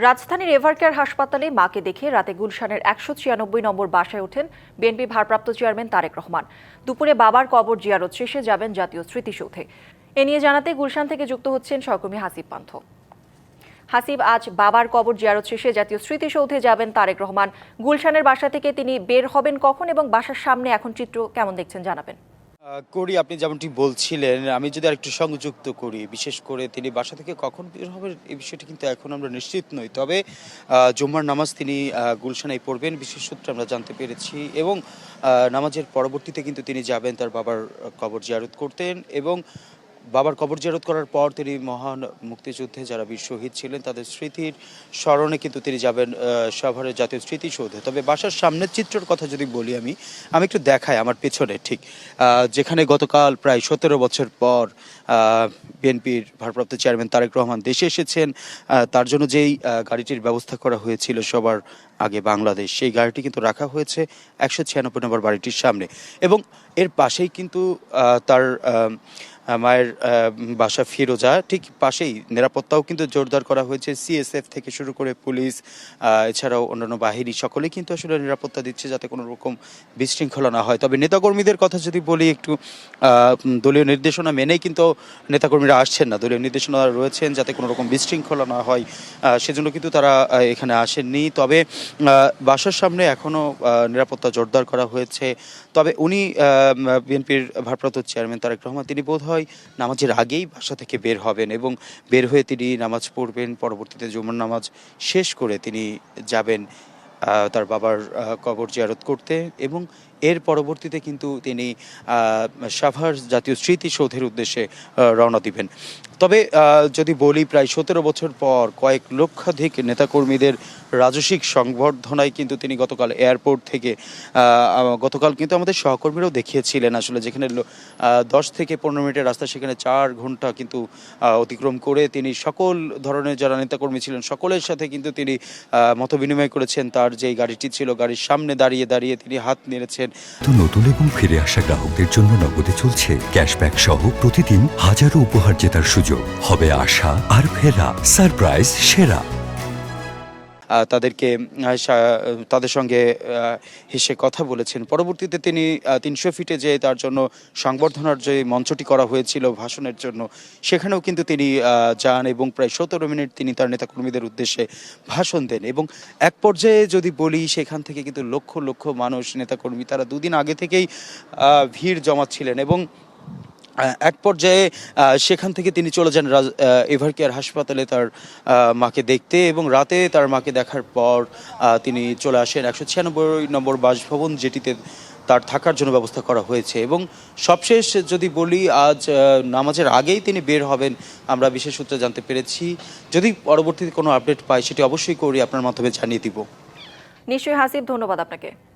রাজধানীর এভারকেয়ার হাসপাতালে মাকে দেখে রাতে গুলশানের ১৯৬ নম্বর বাসায় ওঠেন বিএনপি ভারপ্রাপ্ত চেয়ারম্যান তারেক রহমান। দুপুরে বাবার কবর জিয়ারত শেষে যাবেন জাতীয় স্মৃতিসৌধে। এ নিয়ে জানাতে গুলশান থেকে যুক্ত হচ্ছেন সহকর্মী হাসিব পান্থ। হাসিব, আজ বাবার কবর জিয়ারত শেষে জাতীয় স্মৃতিসৌধে যাবেন তারেক রহমান। গুলশানের বাসা থেকে তিনি বের হবেন কখন এবং বাসার সামনে এখন চিত্র কেমন দেখছেন জানাবেন। করি, আপনি যেমনটি বলছিলেন, আমি যদি আরেকটু সংযুক্ত করি, বিশেষ করে তিনি বাসা থেকে কখন বের হবেন এই বিষয়টি কিন্তু এখন আমরা নিশ্চিত নই। তবে জুম্মার নামাজ তিনি গুলশানেই পড়বেন বিশেষ সূত্রে আমরা জানতে পেরেছি, এবং নামাজের পরবর্তীতে কিন্তু তিনি যাবেন তার বাবার কবর জিয়ারত করতেন, এবং বাবার কবর জিয়ারত করার পর তিনি মহান মুক্তিযুদ্ধে যারা বীর শহীদ ছিলেন তাদের স্মৃতির স্মরণে কিন্তু তিনি যাবেন সাভারের জাতীয় স্মৃতিসৌধে। তবে বাসার সামনের চিত্রের কথা যদি বলি, আমি একটু দেখাই আমার পেছনে, ঠিক যেখানে গতকাল প্রায় ১৭ বছর পর বিএনপির ভারপ্রাপ্ত চেয়ারম্যান তারেক রহমান দেশে এসেছেন, তার জন্য যেই গাড়িটির ব্যবস্থা করা হয়েছিল সবার আগে বাংলাদেশ, সেই গাড়িটি কিন্তু রাখা হয়েছে ১৯৬ নম্বর বাড়িটির সামনে, এবং এর পাশেই কিন্তু তার মায়ের বাসা ফিরোজা, ঠিক পাশেই নিরাপত্তাও কিন্তু জোরদার করা হয়েছে। সিএসএফ থেকে শুরু করে পুলিশ, এছাড়াও অন্যান্য বাহিনী সকলেই কিন্তু আসলে নিরাপত্তা দিচ্ছে যাতে কোনো রকম বিশৃঙ্খলা না হয়। তবে নেতাকর্মীদের কথা যদি বলি, একটু দলীয় নির্দেশনা মেনেই কিন্তু নেতাকর্মীরা আসছেন না, দলীয় নির্দেশনা রয়েছেন যাতে কোনো রকম বিশৃঙ্খলা না হয়, সেজন্য কিন্তু তারা এখানে আসেননি। তবে বাসার সামনে এখনও নিরাপত্তা জোরদার করা হয়েছে। তবে উনি বিএনপির ভারপ্রাপ্ত চেয়ারম্যান তারেক রহমান তিনি বোধহয় নামাজের আগেই বাসা থেকে বের হবেন, এবং বের হয়ে তিনি নামাজ পড়বেন, পরবর্তীতে জুমার নামাজ শেষ করে তিনি যাবেন তার বাবার কবর জিয়ারত করতে, এবং এর পরবর্তীতে কিন্তু তিনি সাভার জাতীয় স্মৃতিসৌধের উদ্দেশ্যে রওনা দিবেন। তবে যদি বলি, প্রায় ১৭ বছর পর কয়েক লক্ষাধিক নেতাকর্মীদের রাজস্বিক সংবর্ধনায় কিন্তু তিনি গতকাল এয়ারপোর্ট থেকে, গতকাল কিন্তু আমাদের সহকর্মীরাও দেখিয়েছিলেন আসলে, যেখানে ১০ থেকে ১৫ মিনিটের রাস্তা সেখানে ৪ ঘন্টা কিন্তু অতিক্রম করে তিনি সকল ধরনের যারা নেতাকর্মী ছিলেন সকলের সাথে কিন্তু তিনি মত বিনিময় করেছেন। তার যেই গাড়িটি ছিল, গাড়ির সামনে দাঁড়িয়ে দাঁড়িয়ে তিনি হাত নেড়েছেন। তো নতুন এবং ফিরে আসা গ্রাহকদের জন্য নগদে চলছে ক্যাশব্যাক সহ প্রতিদিন হাজারো উপহার জেতার সুযোগ। হবে আশা আর ফেরা, সারপ্রাইজ সেরা। তাদের সঙ্গে হেসে কথা বলেছেন। পরবর্তীতে তিনি ৩০০ ফিটে যে তার জন্য সংবর্ধনার যে মঞ্চটি করা হয়েছিল ভাষণের জন্য, সেখানেও কিন্তু তিনি যান, এবং প্রায় ১৭ মিনিট তিনি তার নেতাকর্মীদের উদ্দেশ্যে ভাষণ দেন। এবং এক পর্যায়ে যদি বলি, সেখান থেকে কিন্তু লক্ষ লক্ষ মানুষ, নেতাকর্মী, তারা দুদিন আগে থেকেই ভিড় জমাচ্ছিলেন, এবং এক পর্যায়ে সেখান থেকে তিনি চলে যান এভারকেয়ার হাসপাতালে তার মাকে দেখতে, এবং রাতে তার মাকে দেখার পর তিনি চলে আসেন ১৯৬ নম্বর বাসভবন, যেটিতে তার থাকার জন্য ব্যবস্থা করা হয়েছে। এবং সবশেষ যদি বলি, আজ নামাজের আগেই তিনি বের হবেন আমরা বিশেষ সূত্রে জানতে পেরেছি। যদি পরবর্তীতে কোনো আপডেট পাই সেটি অবশ্যই করি আপনার মাধ্যমে জানিয়ে দিব। নিশ্চয়ই হাসিব, ধন্যবাদ আপনাকে।